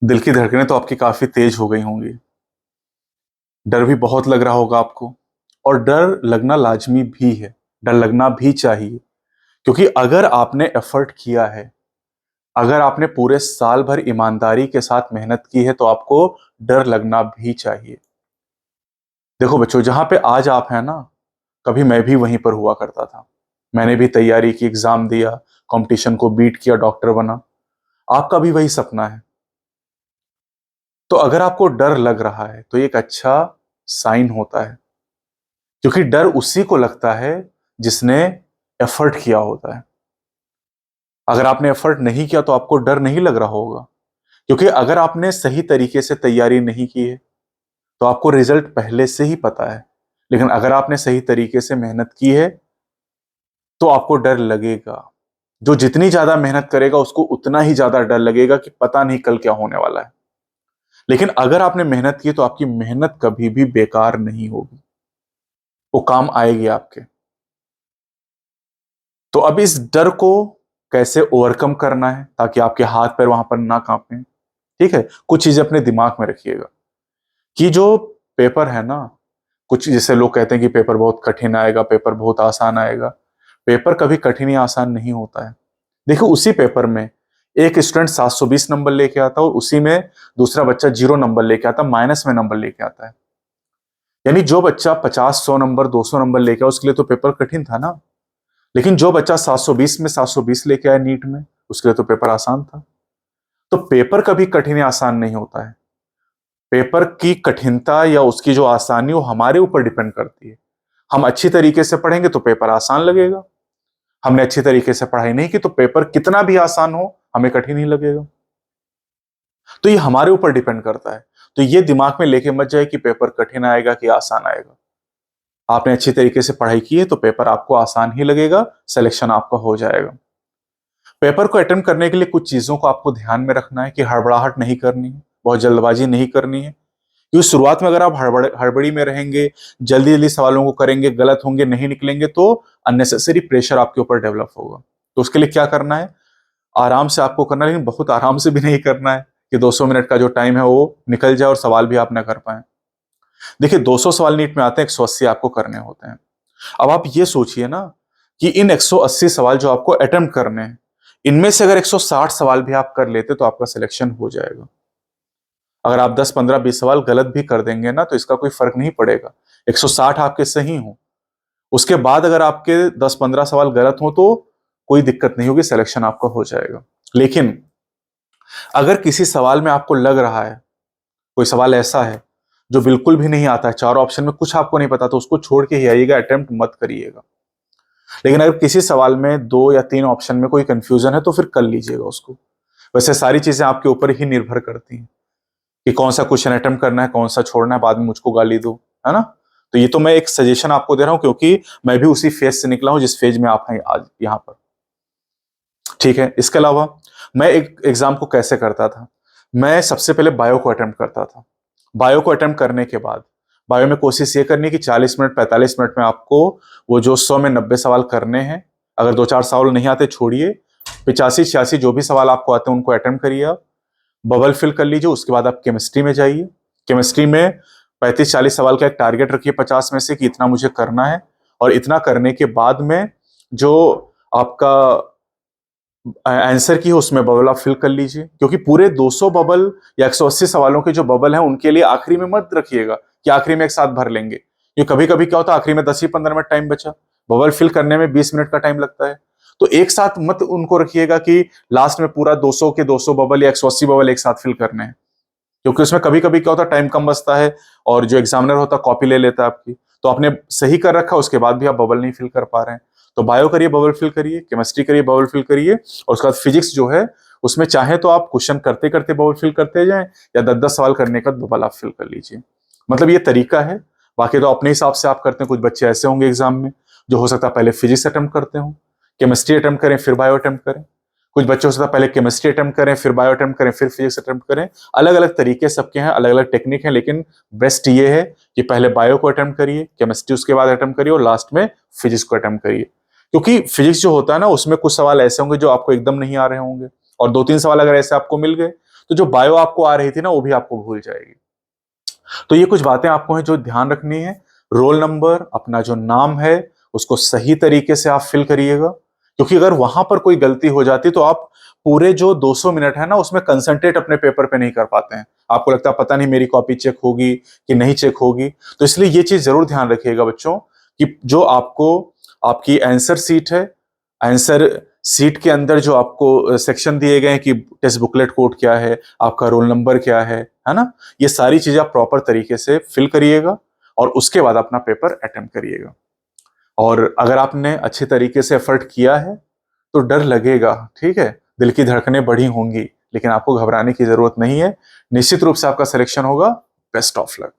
दिल की धड़कनें तो आपकी काफी तेज हो गई होंगी। डर भी बहुत लग रहा होगा आपको। और डर लगना लाजमी भी है। डर लगना भी चाहिए। क्योंकि अगर आपने एफर्ट किया है, अगर आपने पूरे साल भर ईमानदारी के साथ मेहनत की है, तो आपको डर लगना भी चाहिए। देखो बच्चों, जहां पे आज आप हैं ना, कभी मैं भी वहीं पर हुआ करता था। मैंने भी तैयारी की, एग्जाम दिया, कंपटीशन को बीट किया, डॉक्टर बना। आपका भी वही सपना है। तो अगर आपको डर लग रहा है तो ये एक अच्छा साइन होता है। क्योंकि डर उसी को लगता है जिसने एफर्ट किया होता है। अगर आपने एफर्ट नहीं किया तो आपको डर नहीं लग रहा होगा। क्योंकि अगर आपने सही तरीके से तैयारी नहीं की है तो आपको रिजल्ट पहले से ही पता है। लेकिन अगर आपने सही तरीके से मेहनत की है तो आपको डर लगेगा। जो जितनी ज्यादा मेहनत करेगा उसको उतना ही ज्यादा डर लगेगा कि पता नहीं कल क्या होने वाला है। लेकिन अगर आपने मेहनत की तो आपकी मेहनत कभी भी बेकार नहीं होगी। वो काम आएगी आपके। तो अब इस डर को कैसे ओवरकम करना है ताकि आपके हाथ पैर वहां पर ना कांपे। ठीक है, कुछ चीजें अपने दिमाग में रखिएगा कि जो पेपर है ना, कुछ जैसे लोग कहते हैं कि पेपर बहुत कठिन आएगा, पेपर बहुत आसान आएगा। पेपर कभी कठिन या आसान नहीं होता है। देखो, उसी पेपर में एक स्टूडेंट 720 नंबर लेके आता है और उसी में दूसरा बच्चा 0 नंबर लेके आता, माइनस में नंबर लेके आता है। यानी जो बच्चा 50 100 नंबर 200 नंबर लेके आया उसके लिए तो पेपर कठिन था ना। लेकिन जो बच्चा 720 में 720 लेके आया नीट में, उसके लिए तो पेपर आसान था। तो पेपर कभी कठिन या आसान नहीं होता है। पेपर की कठिनता या उसकी जो आसानी वो हमारे ऊपर डिपेंड करती है। हम अच्छी तरीके से पढ़ेंगे तो पेपर आसान लगेगा। हमने अच्छी तरीके से पढ़ाई नहीं की तो पेपर कितना भी आसान हो हमें कठिन ही लगेगा। तो ये हमारे ऊपर डिपेंड करता है। तो ये दिमाग में लेके मत जाए कि पेपर कठिन आएगा कि आसान आएगा। आपने अच्छी तरीके से पढ़ाई की है तो पेपर आपको आसान ही लगेगा, सिलेक्शन आपका हो जाएगा। पेपर को अटेम्प्ट करने के लिए कुछ चीजों को आपको ध्यान में रखना है कि हड़बड़ाहट नहीं करनी है, बहुत जल्दबाजी नहीं करनी है। क्योंकि शुरुआत में अगर आप हड़बड़ी में रहेंगे, जल्दी जल्दी सवालों को करेंगे, गलत होंगे, नहीं निकलेंगे, तो अननेसेसरी प्रेशर आपके ऊपर डेवलप होगा। तो उसके लिए क्या करना है, आराम से आपको करना है, लेकिन बहुत आराम से भी नहीं करना है कि 200 मिनट का जो टाइम है वो निकल जाए और सवाल भी आप ना कर पाए। देखिए, 200 सवाल नीट में आते हैं, 180 आपको करने होते हैं। अब आप ये सोचिए ना कि इन 180 सवाल जो आपको अटेम्प्ट करने हैं, इनमें से अगर 160 सवाल भी आप कर लेते तो आपका सिलेक्शन हो जाएगा। अगर आप 10 15 20 सवाल गलत भी कर देंगे ना तो इसका कोई फर्क नहीं पड़ेगा। 160 आपके सही हो, उसके बाद अगर आपके 10 15 सवाल गलत हो तो कोई दिक्कत नहीं होगी, सिलेक्शन आपका हो जाएगा। लेकिन अगर किसी सवाल में आपको लग रहा है, कोई सवाल ऐसा है जो बिल्कुल भी नहीं आता है, चारों ऑप्शन में कुछ आपको नहीं पता, तो उसको छोड़ के ही आइएगा, अटेम्प्ट मत करिएगा। लेकिन अगर किसी सवाल में 2 या 3 ऑप्शन में कोई कंफ्यूजन है तो फिर कर लीजिएगा उसको। वैसे सारी चीजें आपके ऊपर ही निर्भर करती हैं कि कौन सा क्वेश्चन अटेम्प्ट करना है, कौन सा छोड़ना है, बाद में मुझको गाली दो, है ना। तो ये तो मैं एक सजेशन आपको दे रहा हूं क्योंकि मैं भी उसी फेज से निकला हूं जिस फेज में आप हैं आज यहाँ पर। ठीक है, इसके अलावा मैं एक एग्जाम को कैसे करता था। मैं सबसे पहले बायो को अटेम्प्ट करता था। बायो को अटेम्प्ट करने के बाद बायो में कोशिश ये करनी कि 40 मिनट 45 मिनट में आपको वो जो 100 में 90 सवाल करने हैं, अगर 2 4 सवाल नहीं आते छोड़िए, 85 86 जो भी सवाल आपको आते हैं उनको अटेम्प्ट करिए। आप बबल फिल कर लीजिए। उसके बाद आप केमिस्ट्री में जाइए। केमिस्ट्री में 35 40 सवाल का एक टारगेट रखिए 50 में से कि इतना मुझे करना है। और इतना करने के बाद में जो आपका आंसर की है उसमें बबल आप फिल कर लीजिए। क्योंकि पूरे 200 बबल या 180 सवालों के जो बबल हैं उनके लिए आखिरी में मत रखिएगा कि आखिरी में एक साथ भर लेंगे। ये कभी कभी क्या होता है, आखिरी में 10 ही 15 मिनट टाइम बचा, बबल फिल करने में 20 मिनट का टाइम लगता है। तो एक साथ मत उनको रखिएगा कि लास्ट में पूरा 200 के 200 बबल या 180 बबल एक साथ फिल करने हैं। क्योंकि उसमें कभी कभी क्या होता है, टाइम कम बचता है और जो एग्जामिनर होता है कॉपी ले लेता है आपकी। तो आपने सही कर रखा, उसके बाद भी आप बबल नहीं फिल कर पा रहे हैं। तो बायो करिए बबल फिल करिए, केमिस्ट्री करिए बबल फिल करिए, और उसके बाद फिजिक्स जो है उसमें चाहे तो आप क्वेश्चन करते करते बबल फिल करते जाएं या 10 10 सवाल करने का बबल आप फिल कर लीजिए। मतलब ये तरीका है। बाकी तो अपने हिसाब से आप करते हैं। कुछ बच्चे ऐसे होंगे एग्जाम में जो हो सकता है पहले फिजिक्स अटेम्प्ट करते हो, केमिस्ट्री अटेम्प्ट करें फिर बायो अटेम्प्ट करें। कुछ बच्चे हो सकता है पहले केमिस्ट्री अटेम्प्ट करें फिर बायो अटेम्प्ट करें फिर फिजिक्स अटेम्प्ट करें। अलग अलग तरीके सबके हैं, अलग अलग टेक्निक है, लेकिन बेस्ट ये है कि पहले बायो को अटेम्प्ट करिए, केमिस्ट्री उसके बाद अटेम्प्ट करिए और लास्ट में फिजिक्स को अटेम्प्ट करिए। क्योंकि फिजिक्स जो होता है ना उसमें कुछ सवाल ऐसे होंगे जो आपको एकदम नहीं आ रहे होंगे, और 2 3 सवाल अगर ऐसे आपको मिल गए तो जो बायो आपको आ रही थी ना वो भी आपको भूल जाएगी। तो ये कुछ बातें आपको हैं जो ध्यान रखनी है। रोल नंबर, अपना जो नाम है उसको सही तरीके से आप फिल करिएगा, क्योंकि अगर वहां पर कोई गलती हो जाती तो आप पूरे जो 200 मिनट है ना उसमें कंसंट्रेट अपने पेपर पे नहीं कर पाते हैं। आपको लगता है पता नहीं मेरी कॉपी चेक होगी कि नहीं चेक होगी। तो इसलिए ये चीज जरूर ध्यान रखिएगा बच्चों कि जो आपको आपकी आंसर सीट है, आंसर सीट के अंदर जो आपको सेक्शन दिए गए हैं कि टेस्ट बुकलेट कोड क्या है, आपका रोल नंबर क्या है ना, ये सारी चीजें आप प्रॉपर तरीके से फिल करिएगा और उसके बाद अपना पेपर अटेम्प्ट करिएगा। और अगर आपने अच्छे तरीके से एफर्ट किया है तो डर लगेगा, ठीक है, दिल की धड़कनें बढ़ी होंगी, लेकिन आपको घबराने की जरूरत नहीं है। निश्चित रूप से आपका सिलेक्शन होगा। Best of luck.